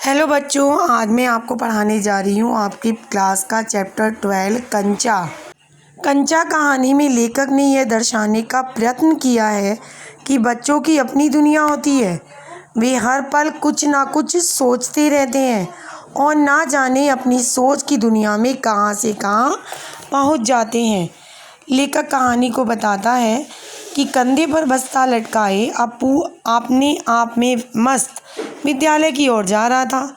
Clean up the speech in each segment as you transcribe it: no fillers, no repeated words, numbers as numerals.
Hello बच्चों, आज मैं आपको पढ़ाने जा रही हूँ आपकी क्लास का चैप्टर 12 कंचा। कंचा कहानी में लेखक ने यह दर्शाने का प्रयत्न किया है कि बच्चों की अपनी दुनिया होती है। वे हर पल कुछ ना कुछ सोचते रहते हैं और ना जाने अपनी सोच की दुनिया में कहाँ से कहाँ पहुँच जाते हैं। लेखक कहानी को बताता है कि कंधे पर बस्ता लटकाए अप्पू अपने आप में मस्त विद्यालय की ओर जा रहा था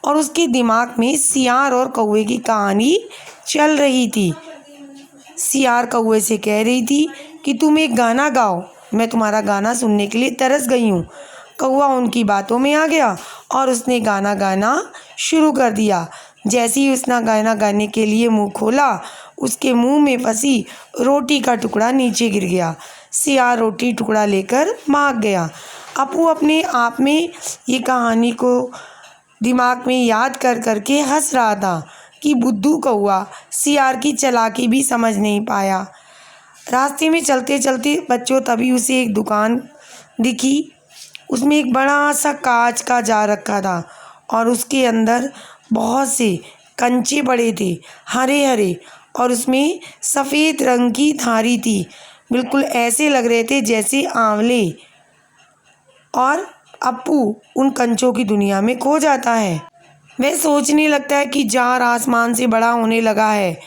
और उसके दिमाग में सियार और कौवे की कहानी चल रही थी। सियार कौवे से कह रही थी कि तुम एक गाना गाओ, मैं तुम्हारा गाना सुनने के लिए तरस गई हूँ। कौवा उनकी बातों में आ गया और उसने गाना गाना शुरू कर दिया। जैसे ही उसने गाना गाने के लिए मुंह खोला, उसके मुंह में फंसी रोटी का टुकड़ा नीचे गिर गया। सियार रोटी टुकड़ा लेकर भाग गया। अप्पू अपने आप में ये कहानी को दिमाग में याद कर करके हंस रहा था कि बुद्धू कौवा सियार की चालाकी भी समझ नहीं पाया। रास्ते में चलते चलते बच्चों तभी उसे एक दुकान दिखी। उसमें एक बड़ा सा कांच का जार रखा था और उसके अंदर बहुत से कंचे पड़े थे, हरे हरे, और उसमें सफ़ेद रंग की धारी थी। बिल्कुल ऐसे लग रहे थे जैसे आंवले। और अप्पू उन कंचों की दुनिया में खो जाता है। वह सोचने लगता है कि जार आसमान से बड़ा होने लगा है।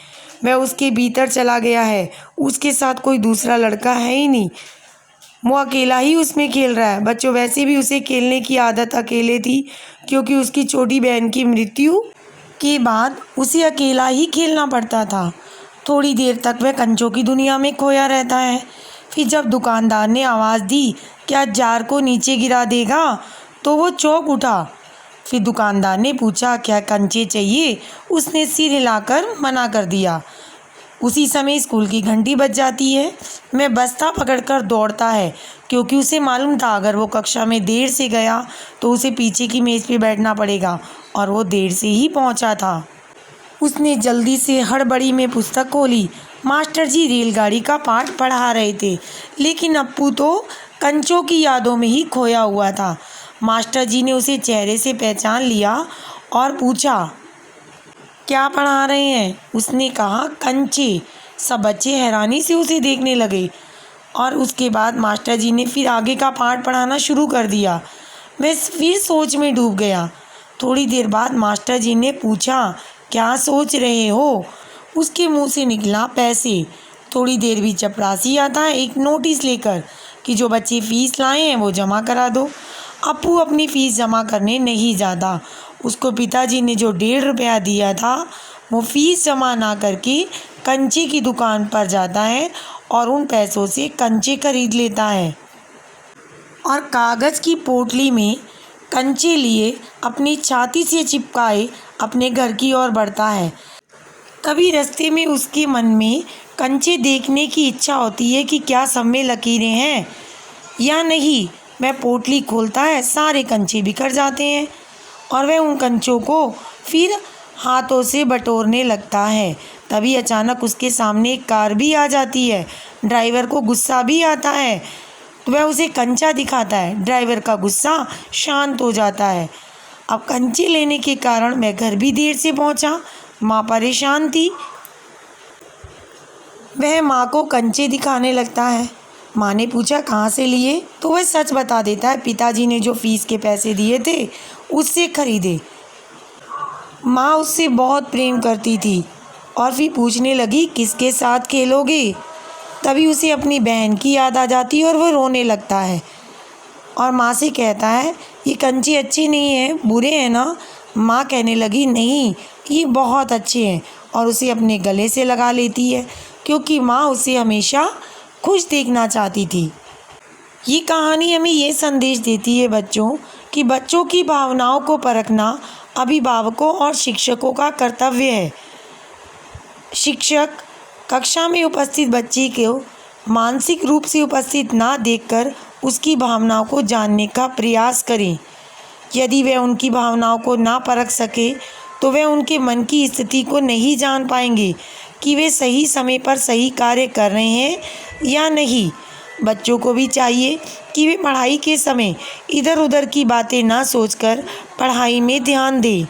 वह उसके भीतर चला गया है। उसके साथ कोई दूसरा लड़का है ही नहीं, वो अकेला ही उसमें खेल रहा है। बच्चों, वैसे भी उसे खेलने की आदत अकेले थी, क्योंकि उसकी छोटी बहन की मृत्यु के बाद उसे अकेला ही खेलना पड़ता था। थोड़ी देर तक वह कंचों की दुनिया में खोया रहता है। फिर जब दुकानदार ने आवाज़ दी क्या जार को नीचे गिरा देगा, तो वो चौंक उठा। फिर दुकानदार ने पूछा क्या कंचे चाहिए। उसने सिर हिलाकर मना कर दिया। उसी समय स्कूल की घंटी बज जाती है। मैं बस्ता पकड़कर दौड़ता है, क्योंकि उसे मालूम था अगर वो कक्षा में देर से गया तो उसे पीछे की मेज़ पे बैठना पड़ेगा, और वो देर से ही पहुंचा था। उसने जल्दी से हड़बड़ी में पुस्तक खोली। मास्टर जी रेलगाड़ी का पाठ पढ़ा रहे थे, लेकिन अप्पू तो कंचों की यादों में ही खोया हुआ था। मास्टर जी ने उसे चेहरे से पहचान लिया और पूछा क्या पढ़ा रहे हैं। उसने कहा कंचे। सब बच्चे हैरानी से उसे देखने लगे और उसके बाद मास्टर जी ने फिर आगे का पाठ पढ़ाना शुरू कर दिया। मैं फिर सोच में डूब गया। थोड़ी देर बाद मास्टर जी ने पूछा क्या सोच रहे हो। उसके मुंह से निकला पैसे। थोड़ी देर भी चपरासी आता है एक नोटिस लेकर कि जो बच्चे फ़ीस लाए हैं वो जमा करा दो। अप्पू अपनी फ़ीस जमा करने नहीं जाता। उसको पिताजी ने जो 1.5 रुपया दिया था वो फ़ीस जमा ना करके कंचे की दुकान पर जाता है और उन पैसों से कंचे खरीद लेता है और कागज़ की पोटली में कंचे लिए अपनी छाती से चिपकाए अपने घर की ओर बढ़ता है। तभी रास्ते में उसके मन में कंचे देखने की इच्छा होती है कि क्या सब में लकीरें हैं या नहीं। वह पोटली खोलता है, सारे कंचे बिखर जाते हैं और वह उन कंचों को फिर हाथों से बटोरने लगता है। तभी अचानक उसके सामने एक कार भी आ जाती है। ड्राइवर को गुस्सा भी आता है तो वह उसे कंचा दिखाता है। ड्राइवर का गुस्सा शांत हो जाता है। अब कंचे लेने के कारण मैं घर भी देर से पहुंचा। माँ परेशान थी। वह माँ को कंचे दिखाने लगता है। माँ ने पूछा कहाँ से लिए, तो वह सच बता देता है पिताजी ने जो फ़ीस के पैसे दिए थे उससे खरीदे। माँ उससे बहुत प्रेम करती थी और फिर पूछने लगी किसके साथ खेलोगे। तभी उसे अपनी बहन की याद आ जाती है और वह रोने लगता है और माँ से कहता है ये कंचे अच्छे नहीं हैं, बुरे हैं ना। माँ कहने लगी नहीं, ये बहुत अच्छे हैं, और उसे अपने गले से लगा लेती है, क्योंकि माँ उसे हमेशा खुश देखना चाहती थी। ये कहानी हमें ये संदेश देती है बच्चों कि बच्चों की भावनाओं को परखना अभिभावकों और शिक्षकों का कर्तव्य है। शिक्षक कक्षा में उपस्थित बच्चे को मानसिक रूप से उपस्थित ना देखकर उसकी भावनाओं को जानने का प्रयास करें। यदि वह उनकी भावनाओं को ना परख सके तो वे उनके मन की स्थिति को नहीं जान पाएंगे कि वे सही समय पर सही कार्य कर रहे हैं या नहीं। बच्चों को भी चाहिए कि वे पढ़ाई के समय इधर उधर की बातें ना सोचकर पढ़ाई में ध्यान दें।